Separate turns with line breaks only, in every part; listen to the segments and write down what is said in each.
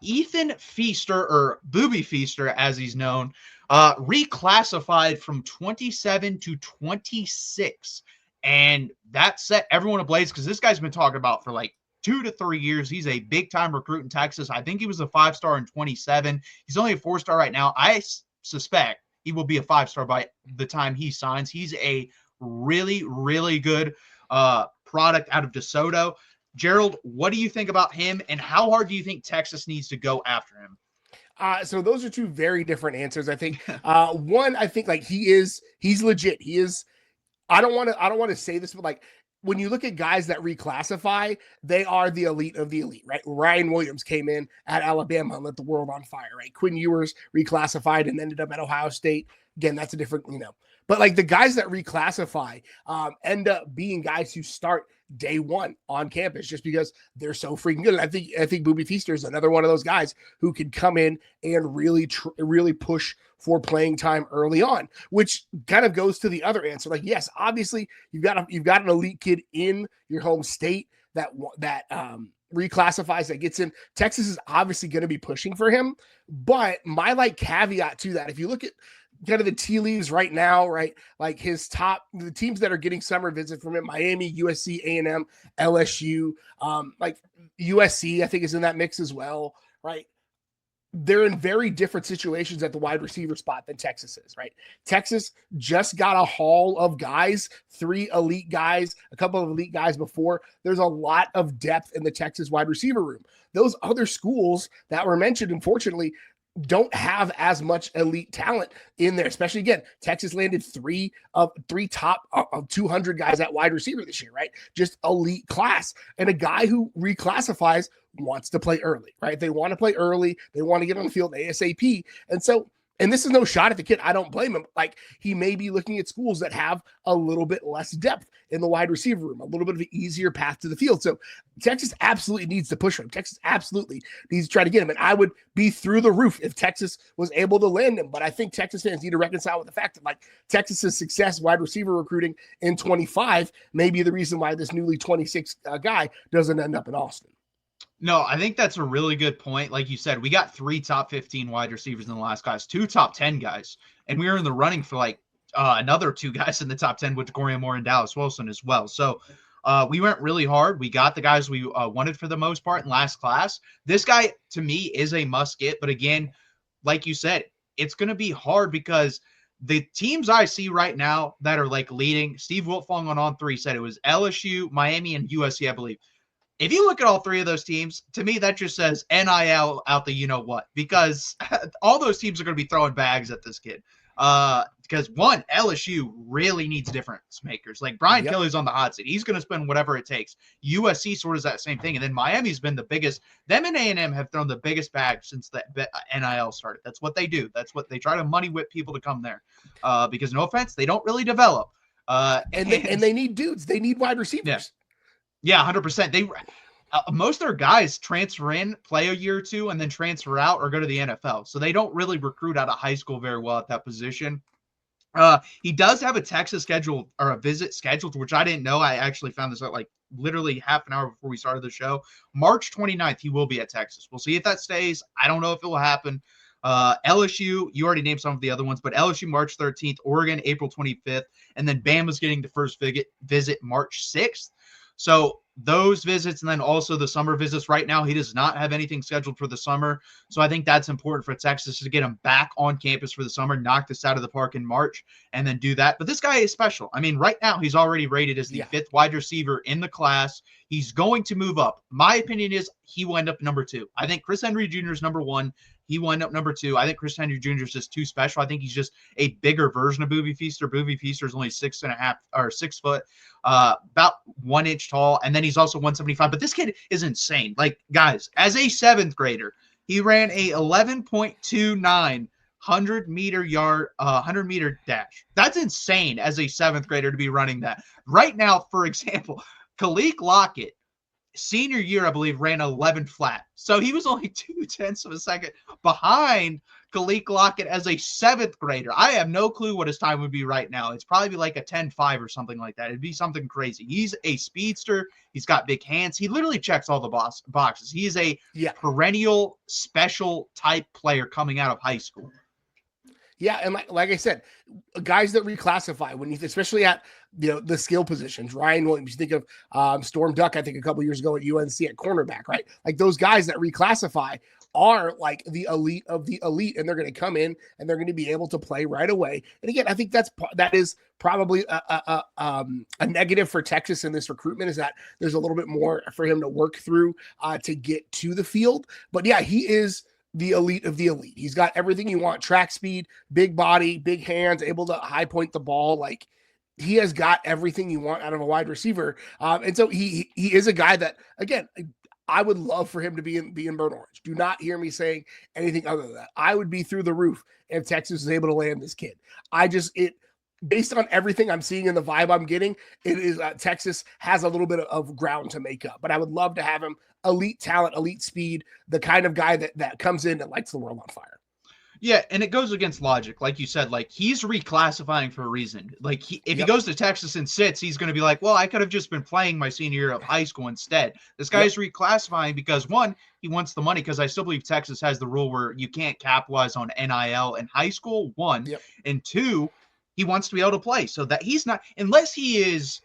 Ethan Feaster, or Boobie Feaster as he's known, reclassified from 27 to 26. And that set everyone ablaze because this guy's been talking about for like 2 to 3 years. He's a big time recruit in Texas. I think he was a 5-star in 27. He's only a 4-star right now. I suspect he will be a 5-star by the time he signs. He's a really, really good product out of DeSoto. Gerald, what do you think about him, and how hard do you think Texas needs to go after him?
So those are two very different answers. I think one, I think like he's legit. He is. I don't want to say this, but like when you look at guys that reclassify, they are the elite of the elite, right? Ryan Williams came in at Alabama and lit the world on fire, right? Quinn Ewers reclassified and ended up at Ohio State. Again, that's a different, but like the guys that reclassify end up being guys who start day one on campus just because they're so freaking good. And I think Boobie Feaster is another one of those guys who can come in and really push for playing time early on, which kind of goes to the other answer. Like, yes, obviously you've got an elite kid in your home state that reclassifies, that gets in. Texas is obviously going to be pushing for him, but my like caveat to that, if you look at kind of the tea leaves right now, right? Like the teams that are getting summer visit from him: Miami, USC, A&M, LSU, like USC, I think is in that mix as well, right? They're in very different situations at the wide receiver spot than Texas is, right? Texas just got a haul of guys, 3 elite guys, a couple of elite guys before. There's a lot of depth in the Texas wide receiver room. Those other schools that were mentioned, unfortunately, don't have as much elite talent in there, especially again, Texas landed three top of 200 guys at wide receiver this year, right? Just elite class. And a guy who reclassifies wants to play early, right? They want to play early. They want to get on the field ASAP. And this is no shot at the kid. I don't blame him. Like, he may be looking at schools that have a little bit less depth in the wide receiver room, a little bit of an easier path to the field. So Texas absolutely needs to push him. Texas absolutely needs to try to get him. And I would be through the roof if Texas was able to land him. But I think Texas fans need to reconcile with the fact that, like, Texas's success wide receiver recruiting in 25 may be the reason why this newly 26 guy doesn't end up in Austin.
No, I think that's a really good point. Like you said, we got 3 top 15 wide receivers in the last guys, 2 top 10 guys, and we were in the running for like another 2 guys in the top 10 with Gorian Moore and Dallas Wilson as well. So we went really hard. We got the guys we wanted for the most part in last class. This guy, to me, is a must get. But again, like you said, it's going to be hard because the teams I see right now that are like leading, Steve Wiltfong on On3 said it was LSU, Miami, and USC, I believe. If you look at all 3 of those teams, to me, that just says NIL out the you-know-what, because all those teams are going to be throwing bags at this kid. Because, one, LSU really needs difference makers. Like, Brian Kelly's on the hot seat. He's going to spend whatever it takes. USC sort of is that same thing. And then Miami's been the biggest. Them and A&M have thrown the biggest bag since the NIL started. That's what they do. That's what they try to money whip people to come there. Because, no offense, they don't really develop.
And they need dudes. They need wide receivers.
Yeah, 100%. They most of their guys transfer in, play a year or 2, and then transfer out or go to the NFL. So they don't really recruit out of high school very well at that position. He does have a Texas schedule or a visit scheduled, which I didn't know. I actually found this out like literally half an hour before we started the show. March 29th, he will be at Texas. We'll see if that stays. I don't know if it will happen. LSU, you already named some of the other ones, but LSU March 13th, Oregon April 25th, and then Bama's getting the first visit March 6th. So those visits, and then also the summer visits. Right now, he does not have anything scheduled for the summer. So I think that's important for Texas to get him back on campus for the summer, knock this out of the park in March, and then do that. But this guy is special. I mean, right now, he's already rated as the 5th wide receiver in the class. He's going to move up. My opinion is he will end up number 2. I think Chris Henry Jr. is number 1. He will end up number 2. I think Chris Henry Jr. is just too special. I think he's just a bigger version of Boobie Feaster. Boobie Feaster is only 6.5 or 6 foot, about 1 inch tall. And then he's also 175. But this kid is insane. Like, guys, as a 7th grader, he ran a 11.29 100 meter dash. That's insane as a 7th grader to be running that. Right now, for example, Khalil Lockett, senior year, I believe, ran 11 flat. So he was only 0.2 of a second behind Kalik Lockett as a 7th grader. I have no clue what his time would be right now. It's probably like a 10.5 or something like that. It'd be something crazy. He's a speedster. He's got big hands. He literally checks all the boxes. He is a perennial special type player coming out of high school.
Yeah, and like I said, guys that reclassify when you, especially at the skill positions. Ryan Williams, you think of Storm Duck, I think a couple years ago at UNC at cornerback, right? Like those guys that reclassify are like the elite of the elite, and they're going to come in and they're going to be able to play right away. And again, I think that is probably a negative for Texas in this recruitment, is that there's a little bit more for him to work through to get to the field. But yeah, he is the elite of the elite. He's got everything you want: track speed, big body, big hands, able to high point the ball. Like, he has got everything you want out of a wide receiver. And so he is a guy that, again, I would love for him to be in burnt orange. Do not hear me saying anything other than that. I would be through the roof if Texas is able to land this kid. Based on everything I'm seeing and the vibe I'm getting, it is Texas has a little bit of ground to make up. But I would love to have him elite talent, elite speed, the kind of guy that comes in and lights the world on fire.
Yeah, and it goes against logic. Like you said, like, he's reclassifying for a reason. Like, if he goes to Texas and sits, he's going to be like, well, I could have just been playing my senior year of high school instead. This guy's reclassifying because, one, he wants the money, because I still believe Texas has the rule where you can't capitalize on NIL in high school, one. And two, he wants to be able to play. So that he's not, unless he is,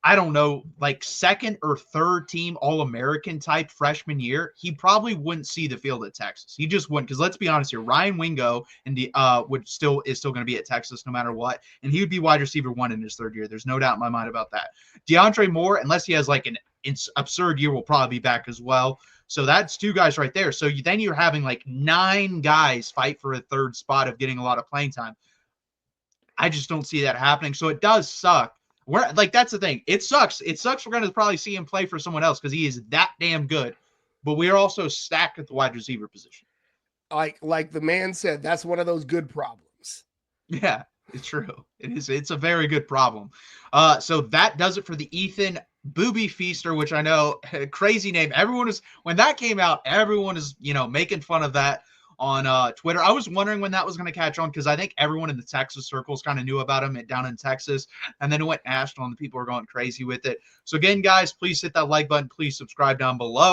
I don't know, like second or third team All-American type freshman year, he probably wouldn't see the field at Texas. He just wouldn't, because let's be honest here, Ryan Wingo and is still going to be at Texas no matter what, and he would be wide receiver 1 in his third year. There's no doubt in my mind about that. DeAndre Moore, unless he has like an absurd year, will probably be back as well. So that's 2 guys right there. So then you're having like 9 guys fight for a third spot of getting a lot of playing time. I just don't see that happening. So it does suck. That's the thing. It sucks. It sucks. We're going to probably see him play for someone else because he is that damn good. But we are also stacked at the wide receiver position.
Like the man said, that's one of those good problems.
Yeah, it's true. It is. It's a very good problem. So that does it for the Ethan Boobie Feaster, which I know, crazy name. When that came out, everyone is, making fun of that on Twitter. I was wondering when that was going to catch on, because I think everyone in the Texas circles kind of knew about him down in Texas, and then it went national and the people are going crazy with it. So again, guys, please hit that like button. Please subscribe down below.